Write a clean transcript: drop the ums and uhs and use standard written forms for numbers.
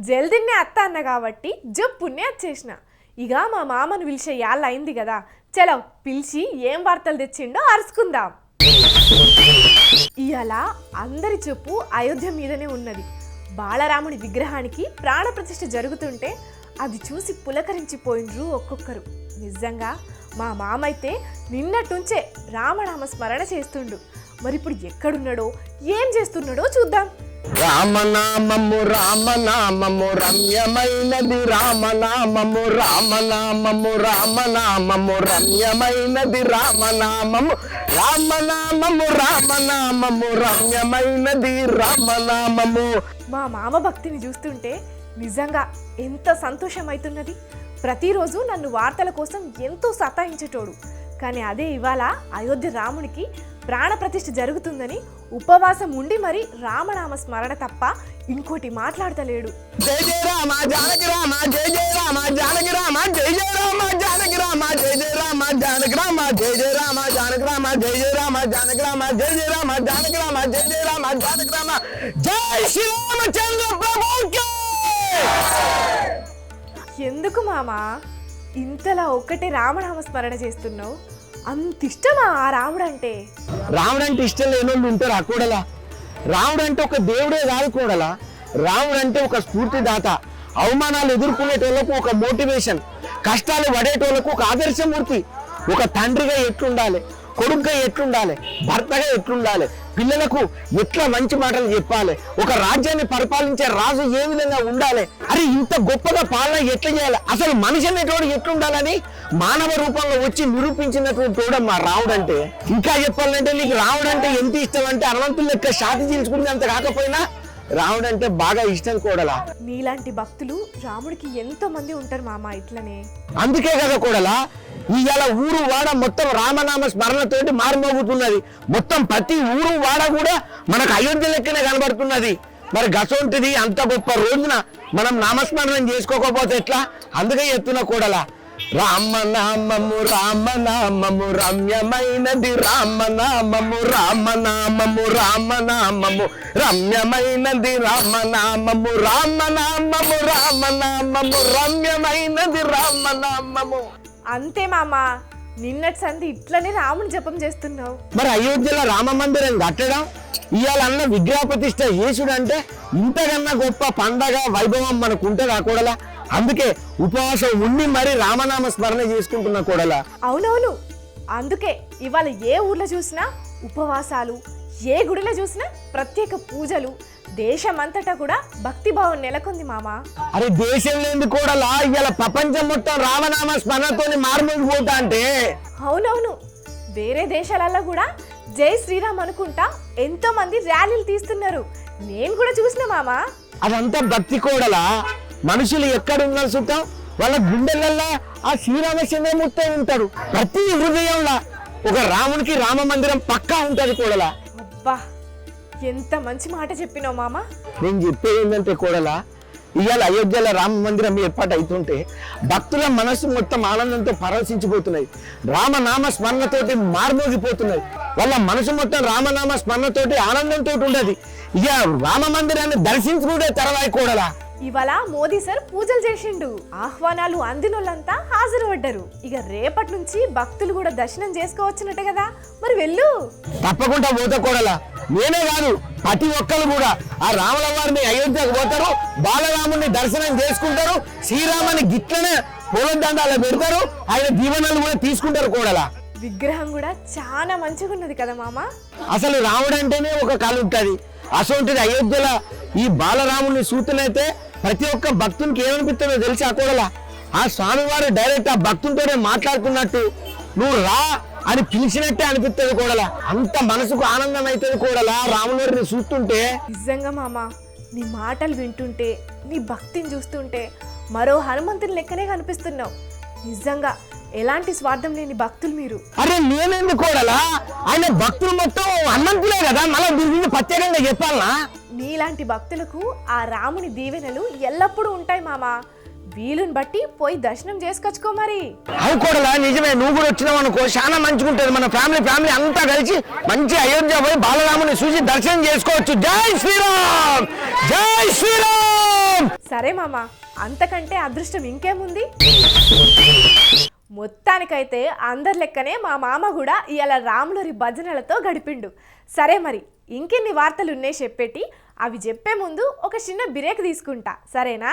జల్దిన్నే అత్త అన్న కాబట్టి జప్పున్నే వచ్చేసిన. ఇక మా మామను పిలిచే యాళ్ళ అయింది కదా, చలో పిలిచి ఏం వార్తలు తెచ్చిండో అరుచుకుందాం. ఇవాళ అందరి చెప్పు అయోధ్య మీదనే ఉన్నది. బాలరాముడి విగ్రహానికి ప్రాణప్రతిష్ఠ జరుగుతుంటే అది చూసి పులకరించిపోయిండ్రు ఒక్కొక్కరు. నిజంగా మా మామైతే నిన్నట్టుంచే రామనామ స్మరణ చేస్తుండు. మరి ఇప్పుడు ఎక్కడున్నాడో ఏం చేస్తున్నాడో చూద్దాం. రామనామము రామనామము రమ్యమైనది రామనామము రామనామము రామనామము రమ్యమైనది రామనామము రామనామము రామనామము రమ్యమైనది రామనామము. మా మామ భక్తిని చూస్తుంటే నిజంగా ఎంత సంతోషం అవుతున్నది. ప్రతిరోజు నన్ను వార్తల కోసం ఎంతో సతాయించేటోడు. కానీ అదే ఇవాళ అయోధ్య రామునికి ప్రాణప్రతిష్ఠ జరుగుతుందని ఉపవాసం ఉండి మరి రామనామ స్మరణ తప్ప ఇంకోటి మాట్లాడతలేడు. జై జయ రామ జానకి రామ జై జయ రామ జానకి రామ జై జయ రామ జానకి రామ జై జయ రామ జానకి రామ జై జయ రామ జానకి రామ జై జయ రామ జానకి రామ జై జయ రామ జానకి రామ జై జయ రామ జానకి రామ జై శ్రీరామచంద్ర ప్రభుకి. ఎందుకు మామా ఇంతలా ఒక్కటే రామనామ స్మరణ చేస్తున్నావు? అంత ఇష్టమా ఆ రాముడంటే? రాముడంటే ఇష్టం లేని వాళ్ళు ఉంటారు ఆ కూడలా. రాముడంటే ఒక దేవుడే కాదు కూడలా, రాముడంటే ఒక స్ఫూర్తిదాత. అవమానాలు ఎదుర్కొనేటోళ్లకు ఒక మోటివేషన్, కష్టాలు పడేటోళ్లకు ఒక ఆదర్శమూర్తి. ఒక తండ్రిగా ఎట్లుండాలి, కొడుకుగా ఎట్లుండాలి, భర్తగా ఎట్లుండాలి, పిల్లలకు ఎట్లా మంచి మాటలు చెప్పాలి, ఒక రాజ్యాన్ని పరిపాలించే రాజు ఏ విధంగా ఉండాలి, అరే ఇంత గొప్పగా పాలన ఎట్లా చేయాలి, అసలు మనిషి అనేటువంటి ఎట్లుండాలని మానవ రూపంలో వచ్చి నిరూపించినటువంటి తోడ మా రాముడంటే. ఇంకా చెప్పాలంటే నీకు రాముడంటే ఎంత ఇష్టం అంటే హనుమంతులు లెక్క షాతి చీల్చుకుంటే అంత కాకపోయినా రాముడంటే బాగా ఇష్టం కూడలా. నీలాంటి భక్తులు రాముడికి ఎంతో మంది ఉంటారు మామ ఇట్లనే. అందుకే కదా కూడలా ఇవాళ ఊరు వాడ మొత్తం రామనామ స్మరణతోటి మారుమోగుతున్నది. మొత్తం ప్రతి ఊరు వాడ కూడా మనకు అయోధ్య లెక్కనే కనబడుతున్నది. మరి గసొంటిది అంత గొప్ప రోజున మనం నామస్మరణం చేసుకోకపోతే ఎట్లా? అందుకే ఎత్తున కూడలా రామనామము రామనామము రమ్యమైనది రామనామము రామనామము రామనామము రమ్యమైనది రామనామము రామనామము రామనామము రమ్యమైనది రామనామము. అంతే మామా, నిన్నటి సంధి ఇట్లనే రాముని జపం చేస్తున్నావు. మరి అయోధ్యలో రామ మందిరం కట్టడం, ఇవాళ అన్న విగ్రహ ప్రతిష్ఠ చేసుడు అంటే ఇంతకన్నా గొప్ప పండగ వైభవం మనకు ఉంటుందా కూడలా? అందుకే ఉపవాసం ఉండి మరి రామనామ స్మరణ చేసుకుంటున్నా కూడలా. అవునవును, అందుకే ఇవాళ ఏ ఊర్లో చూసినా ఉపవాసాలు, ఏ గుడిలో చూసినా ప్రత్యేక పూజలు. దేశమంతటా కూడా భక్తి భావం నెలకొంది మామా. అరే దేశంలో ఎందుకు కూడలా ఇవాళ ప్రపంచం మొత్తం రామనామ స్మరణతో మారుమోగిపోతా అంటే. అవునవును, వేరే దేశాలలో కూడా జై శ్రీరామ్ అనుకుంటా ఎంతో మంది ర్యాలీలు తీస్తున్నారు. నేను కూడా చూసిన మామా. అదంతా భక్తి కూడలా. మనుషులు ఎక్కడున్నా సుతం వాళ్ళ గుండెలల్లో ఆ శ్రీరామచంద్రమూర్తి ఉంటాడు. ప్రతి హృదయంలో ఒక రామునికి రామ మందిరం పక్కా ఉంటది కూడలా. అబ్బా, ఎంత మంచి మాట చెప్పినావు మామా. నేను చెప్పేది ఏంటంటే కూడలా ఇవాళ అయోధ్యలో రామ మందిరం ఏర్పాటు అవుతుంటే భక్తుల మనస్సు మొత్తం ఆనందంతో పరవశించిపోతున్నాయి. రామనామ స్మరణతోటి మార్మోగిపోతున్నాయి. వాళ్ళ మనసు మొత్తం రామనామ స్మరణతోటి ఆనందంతో ఉండదు. ఇక రామ మందిరాన్ని దర్శించుకుంటే తెరవాయి కూడలా. ఇవాళ మోదీ సార్ పూజలు చేసిండు. ఆహ్వానాలు అందినోళ్ళంతా హాజరు పడ్డారు. ఇక రేపటి నుంచి భక్తులు కూడా దర్శనం చేసుకోవచ్చునట్టు కదా, మరి వెళ్ళు. తప్పకుండా పోతా కూడలా. నేనే కాదు ప్రతి ఒక్కరు కూడా ఆ రాముల వారిని అయోధ్యకు పోతారు, బాలరాముని దర్శనం చేసుకుంటారు, శ్రీరాముని గిట్లనే పూలదండాలు పెడతారు, ఆయన దీవెనలు కూడా తీసుకుంటారు కూడలా. విగ్రహం కూడా చాలా మంచిగా ఉన్నది కదా మామ. అసలు రాముడు అంటేనే ఒక కళ ఉంటది. అసొంటిది అయోధ్యలో ఈ బాలరాముని సూచనైతే ప్రతి ఒక్క భక్తునికి ఏమనిపిస్తుందో తెలిసి కూడలా ఆ స్వామివారు డైరెక్ట్ ఆ భక్తునితోనే మాట్లాడుతున్నట్టు నువ్వు రా అని పిలిచినట్టే అనిపిస్తుంది కూడలా. అంత మనసుకు ఆనందం అవుతుంది కూడలా రాముని చూస్తుంటే. నిజంగా మామ, నీ మాటలు వింటుంటే, నీ భక్తిని చూస్తుంటే మరో హనుమంతుని లెక్కనే కనిపిస్తున్నావు. నిజంగా ఎలాంటి స్వార్థం లేని భక్తులు మీరు. అరే నేనెందుకు కూడలా, ఆయన భక్తులు మొత్తం హనుమంతులే కదా, మళ్ళీ దీని ప్రత్యేకంగా చెప్పాలనా? నీలాంటి భక్తులకు ఆ రాముని దీవెనలు ఎల్లప్పుడూ ఉంటాయి మామ. వీలుని బట్టి పోయి దర్శనం చేసుకొచ్చుకో మరి. అవు కోడలా నిజమే, నువ్వు కూడా వచ్చినావు అనుకో చాలా మంచిగా ఉంటుంది. మన ఫ్యామిలీ అంతా కలిసి మంచి అయోధ్య పోయి బాలరాముని చూసి దర్శనం చేసుకోవచ్చు. జై శ్రీరామ్, జై శ్రీరామ్. సరే మామ, అంతకంటే అదృష్టం ఇంకేముంది. మొత్తానికైతే అందరి లెక్కనే మా మామ కూడా ఇవాళ రాములరి భజనలతో గడిపిండు. సరే మరి ఇంకెన్ని వార్తలు ఉన్నాయి చెప్పేటి, అవి చెప్పే ముందు ఒక చిన్న బ్రేక్ తీసుకుంటా, సరేనా?